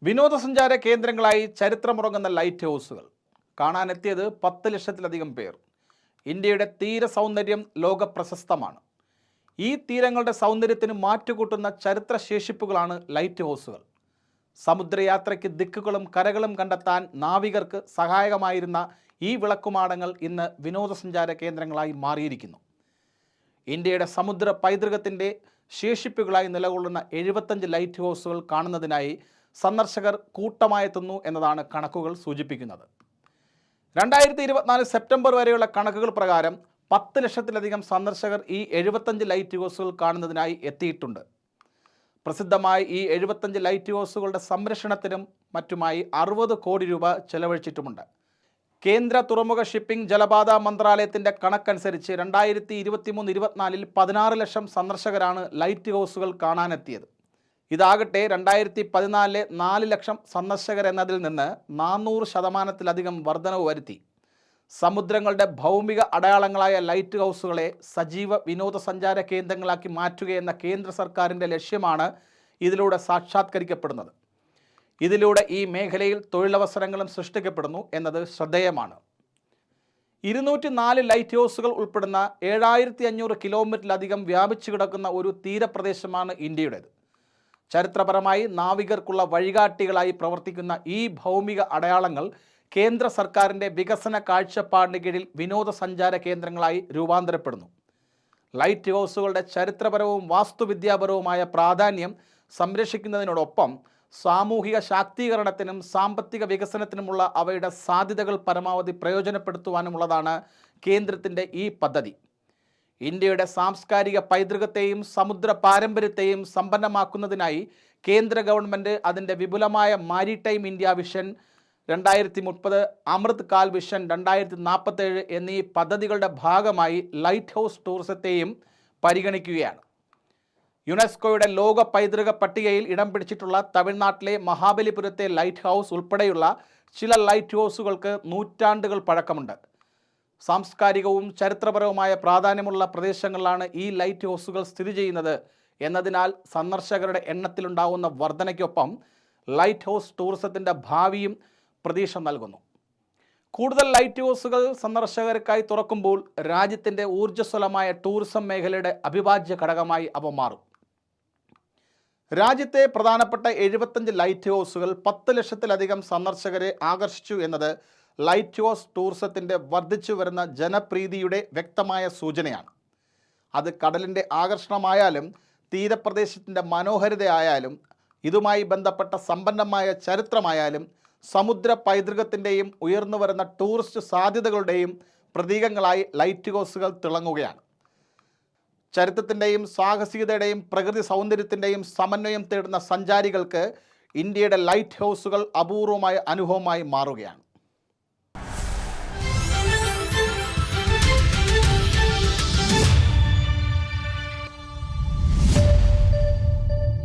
വിനോദസഞ്ചാര കേന്ദ്രങ്ങളായി ചരിത്രമുറങ്ങുന്ന ലൈറ്റ് ഹൗസുകൾ കാണാനെത്തിയത് 10 ലക്ഷത്തിലധികം പേർ. ഇന്ത്യയുടെ തീര സൗന്ദര്യം ലോക പ്രശസ്തമാണ്. ഈ തീരങ്ങളുടെ സൗന്ദര്യത്തിന് മാറ്റുകൂട്ടുന്ന ചരിത്രശേഷിപ്പുകളാണ് ലൈറ്റ് ഹൗസുകൾ. സമുദ്രയാത്രയ്ക്ക് ദിക്കുകളും കരകളും കണ്ടെത്താൻ നാവികർക്ക് സഹായകമായിരുന്ന ഈ വിളക്കുമാടങ്ങൾ ഇന്ന് വിനോദസഞ്ചാര കേന്ദ്രങ്ങളായി മാറിയിരിക്കുന്നു. ഇന്ത്യയുടെ സമുദ്ര പൈതൃകത്തിൻ്റെ ശേഷിപ്പുകളായി നിലകൊള്ളുന്ന 75 ലൈറ്റ് ഹൗസുകൾ കാണുന്നതിനായി സന്ദർശകർ കൂട്ടമായെത്തുന്നു എന്നതാണ് കണക്കുകൾ സൂചിപ്പിക്കുന്നത്. 2024 സെപ്റ്റംബർ വരെയുള്ള കണക്കുകൾ പ്രകാരം 10 ലക്ഷത്തിലധികം സന്ദർശകർ ഈ 75 ലൈറ്റ് ഹൗസുകൾ കാണുന്നതിനായി എത്തിയിട്ടുണ്ട്. പ്രസിദ്ധമായ ഈ 75 ലൈറ്റ് ഹൗസുകളുടെ സംരക്ഷണത്തിനും മറ്റുമായി 60 കോടി രൂപ ചെലവഴിച്ചിട്ടുമുണ്ട്. കേന്ദ്ര തുറമുഖ ഷിപ്പിംഗ് ജലപാത മന്ത്രാലയത്തിൻ്റെ കണക്കനുസരിച്ച് 2023-24 16 ലക്ഷം സന്ദർശകരാണ് ലൈറ്റ് ഹൗസുകൾ കാണാനെത്തിയത്. ഇതാകട്ടെ 2014 4 ലക്ഷം സന്ദർശകരെന്നതിൽ നിന്ന് 400% വർധനവ് വരുത്തി. സമുദ്രങ്ങളുടെ ഭൗമിക അടയാളങ്ങളായ ലൈറ്റ് ഹൗസുകളെ സജീവ വിനോദസഞ്ചാര കേന്ദ്രങ്ങളാക്കി മാറ്റുകയെന്ന കേന്ദ്ര സർക്കാരിൻ്റെ ലക്ഷ്യമാണ് ഇതിലൂടെ സാക്ഷാത്കരിക്കപ്പെടുന്നത്. ഇതിലൂടെ ഈ മേഖലയിൽ തൊഴിലവസരങ്ങളും സൃഷ്ടിക്കപ്പെടുന്നു എന്നത് ശ്രദ്ധേയമാണ്. 204 ലൈറ്റ് ഹൗസുകൾ ഉൾപ്പെടുന്ന 7500 കിലോമീറ്ററിലധികം വ്യാപിച്ചു കിടക്കുന്ന ഒരു തീരപ്രദേശമാണ് ഇന്ത്യയുടേത്. ചരിത്രപരമായി നാവികർക്കുള്ള വഴികാട്ടികളായി പ്രവർത്തിക്കുന്ന ഈ ഭൗമിക അടയാളങ്ങൾ കേന്ദ്ര സർക്കാരിൻ്റെ വികസന കാഴ്ചപ്പാടിന് കീഴിൽ വിനോദസഞ്ചാര കേന്ദ്രങ്ങളായി രൂപാന്തരപ്പെടുന്നു. ലൈറ്റ് ഹൗസുകളുടെ ചരിത്രപരവും വാസ്തുവിദ്യാപരവുമായ പ്രാധാന്യം സംരക്ഷിക്കുന്നതിനോടൊപ്പം സാമൂഹിക ശാക്തീകരണത്തിനും സാമ്പത്തിക വികസനത്തിനുമുള്ള അവയുടെ സാധ്യതകൾ പരമാവധി പ്രയോജനപ്പെടുത്തുവാനുമുള്ളതാണ് കേന്ദ്രത്തിൻ്റെ ഈ പദ്ധതി. ഇന്ത്യയുടെ സാംസ്കാരിക പൈതൃകത്തെയും സമുദ്ര പാരമ്പര്യത്തെയും സമ്പന്നമാക്കുന്നതിനായി കേന്ദ്ര ഗവൺമെൻറ് അതിൻ്റെ വിപുലമായ മാരിടൈം ഇന്ത്യ വിഷൻ 2030, അമൃത് കാൽ വിഷൻ 2047 എന്നീ പദ്ധതികളുടെ ഭാഗമായി ലൈറ്റ് ഹൗസ് ടൂറിസത്തെയും പരിഗണിക്കുകയാണ്. യുനെസ്കോയുടെ ലോക പൈതൃക പട്ടികയിൽ ഇടം പിടിച്ചിട്ടുള്ള തമിഴ്നാട്ടിലെ മഹാബലിപുരത്തെ ലൈറ്റ് ഹൗസ് ഉൾപ്പെടെയുള്ള ചില ലൈറ്റ് ഹൗസുകൾക്ക് നൂറ്റാണ്ടുകൾ പഴക്കമുണ്ട്. സാംസ്കാരികവും ചരിത്രപരവുമായ പ്രാധാന്യമുള്ള പ്രദേശങ്ങളിലാണ് ഈ ലൈറ്റ് ഹൗസുകൾ സ്ഥിതി ചെയ്യുന്നത് എന്നതിനാൽ സന്ദർശകരുടെ എണ്ണത്തിലുണ്ടാകുന്ന വർധനയ്ക്കൊപ്പം ലൈറ്റ് ഹൗസ് ടൂറിസത്തിൻ്റെ ഭാവിയും പ്രതീക്ഷ നൽകുന്നു. കൂടുതൽ ലൈറ്റ് ഹൗസുകൾ സന്ദർശകർക്കായി തുറക്കുമ്പോൾ രാജ്യത്തിൻ്റെ ഊർജ്ജസ്വലമായ ടൂറിസം മേഖലയുടെ അവിഭാജ്യ ഘടകമായി അവ മാറും. രാജ്യത്തെ പ്രധാനപ്പെട്ട 75 ലൈറ്റ് ഹൗസുകൾ 10 ലക്ഷത്തിലധികം സന്ദർശകരെ ആകർഷിച്ചു എന്നത് ലൈറ്റ് ഹൗസ് ടൂറിസത്തിൻ്റെ വർദ്ധിച്ചു വരുന്ന ജനപ്രീതിയുടെ വ്യക്തമായ സൂചനയാണ്. അത് കടലിൻ്റെ ആകർഷണമായാലും തീരപ്രദേശത്തിൻ്റെ മനോഹാരിതയായാലും ഇതുമായി ബന്ധപ്പെട്ട സമ്പന്നമായ ചരിത്രമായാലും സമുദ്ര പൈതൃകത്തിൻ്റെയും ഉയർന്നു വരുന്ന ടൂറിസ്റ്റ് സാധ്യതകളുടെയും പ്രതീകങ്ങളായി ലൈറ്റ് ഹൗസുകൾ തിളങ്ങുകയാണ്. ചരിത്രത്തിൻ്റെയും സാഹസികതയുടെയും പ്രകൃതി സൗന്ദര്യത്തിൻ്റെയും സമന്വയം തേടുന്ന സഞ്ചാരികൾക്ക് ഇന്ത്യയുടെ ലൈറ്റ് ഹൗസുകൾ അപൂർവമായ അനുഭവമായി മാറുകയാണ്.